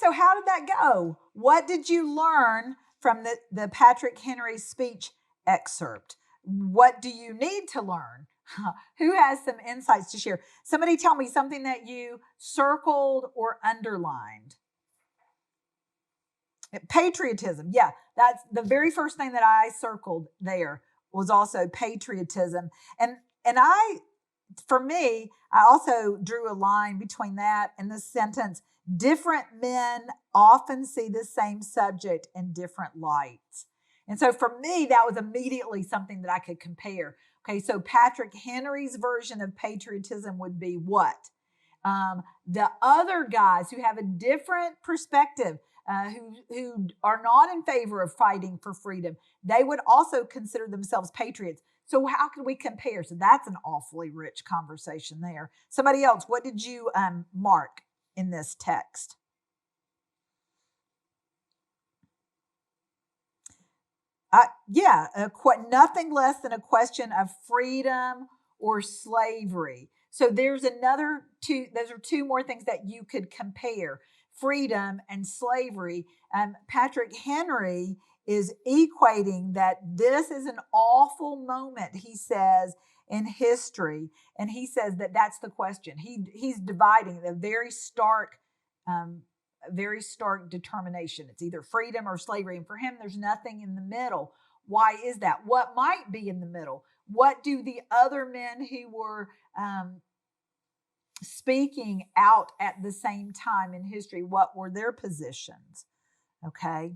so how did that go? What did you learn from the Patrick Henry speech excerpt? What do you need to learn? Who has some insights to share? Somebody tell me something that you circled or underlined. Patriotism. Yeah, that's the very first thing that I circled there was also patriotism. And for me, I also drew a line between that and the sentence, different men often see the same subject in different lights. And so for me, that was immediately something that I could compare. Okay, so Patrick Henry's version of patriotism would be what? The other guys who have a different perspective, who are not in favor of fighting for freedom, they would also consider themselves patriots. So how can we compare? So that's an awfully rich conversation there. Somebody else, what did you mark in this text? Nothing less than a question of freedom or slavery. So there's those are two more things that you could compare, freedom and slavery. Patrick Henry is equating that this is an awful moment, he says, in history. And he says that that's the question. He's dividing the very stark determination. It's either freedom or slavery. And for him, there's nothing in the middle. Why is that? What might be in the middle? What do the other men who were speaking out at the same time in history, what were their positions? Okay.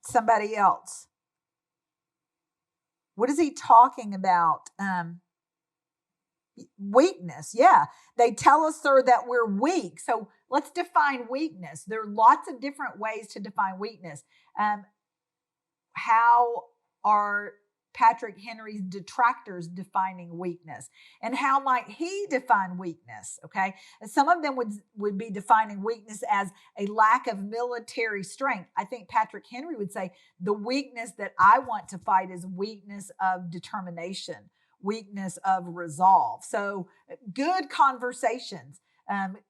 Somebody else. What is he talking about? Weakness. Yeah. They tell us, sir, that we're weak. So let's define weakness. There are lots of different ways to define weakness. How are Patrick Henry's detractors defining weakness? And how might he define weakness? Okay. And some of them would be defining weakness as a lack of military strength. I think Patrick Henry would say the weakness that I want to fight is weakness of determination, weakness of resolve. So good conversations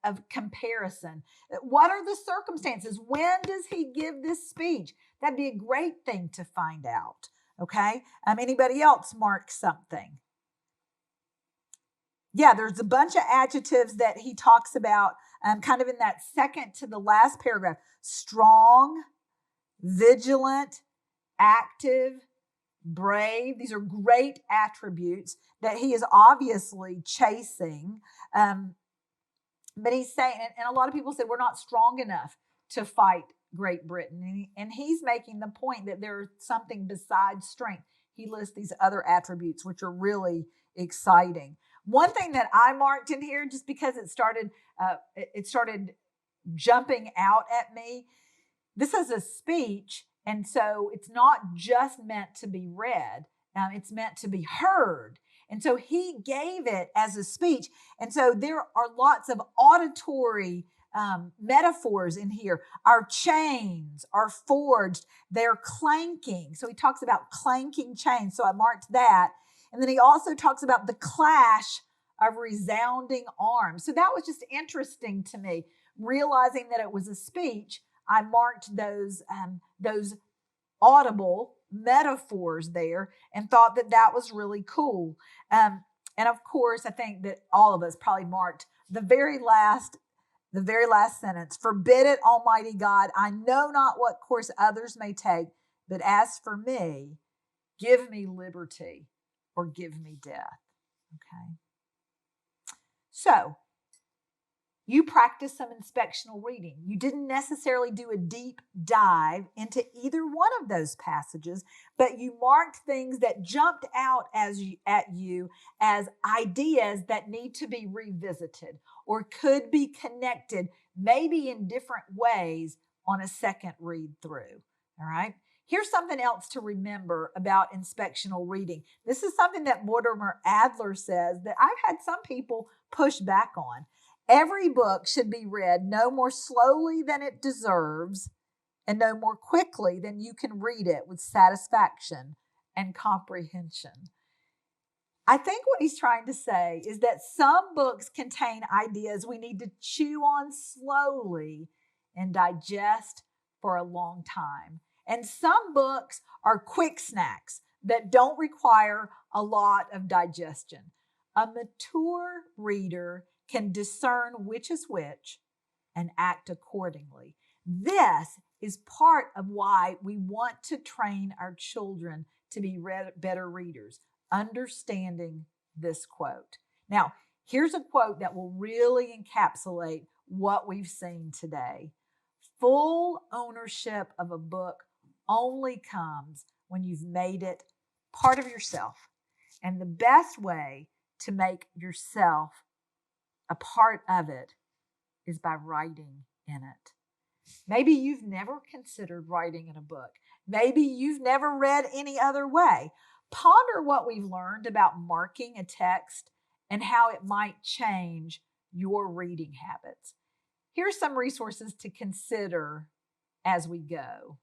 of comparison. What are the circumstances? When does he give this speech? That'd be a great thing to find out. Okay. Anybody else mark something? Yeah, there's a bunch of adjectives that he talks about kind of in that second to the last paragraph. Strong, vigilant, active, brave. These are great attributes that he is obviously chasing. But he's saying, and a lot of people say we're not strong enough to fight Great Britain. And he's making the point that there's something besides strength. He lists these other attributes, which are really exciting. One thing that I marked in here, just because it started jumping out at me. This is a speech, and so it's not just meant to be read. It's meant to be heard. And so he gave it as a speech. And so there are lots of auditory metaphors in here. Our chains are forged. They're clanking. So he talks about clanking chains. So I marked that. And then he also talks about the clash of resounding arms. So that was just interesting to me. Realizing that it was a speech, I marked those audible metaphors there and thought that was really cool. And of course, I think that all of us probably marked the very last sentence. Forbid it, Almighty God. I know not what course others may take, but as for me, give me liberty or give me death. Okay. So, you practiced some inspectional reading. You didn't necessarily do a deep dive into either one of those passages, but you marked things that jumped out at you as ideas that need to be revisited or could be connected, maybe in different ways on a second read through. All right. Here's something else to remember about inspectional reading. This is something that Mortimer Adler says that I've had some people push back on. Every book should be read no more slowly than it deserves and no more quickly than you can read it with satisfaction and comprehension. I think what he's trying to say is that some books contain ideas we need to chew on slowly and digest for a long time. And some books are quick snacks that don't require a lot of digestion. A mature reader can discern which is which and act accordingly. This is part of why we want to train our children to be better readers, understanding this quote. Now, here's a quote that will really encapsulate what we've seen today. Full ownership of a book only comes when you've made it part of yourself. And the best way to make yourself a part of it is by writing in it. Maybe you've never considered writing in a book. Maybe you've never read any other way. Ponder what we've learned about marking a text and how it might change your reading habits. Here's some resources to consider as we go.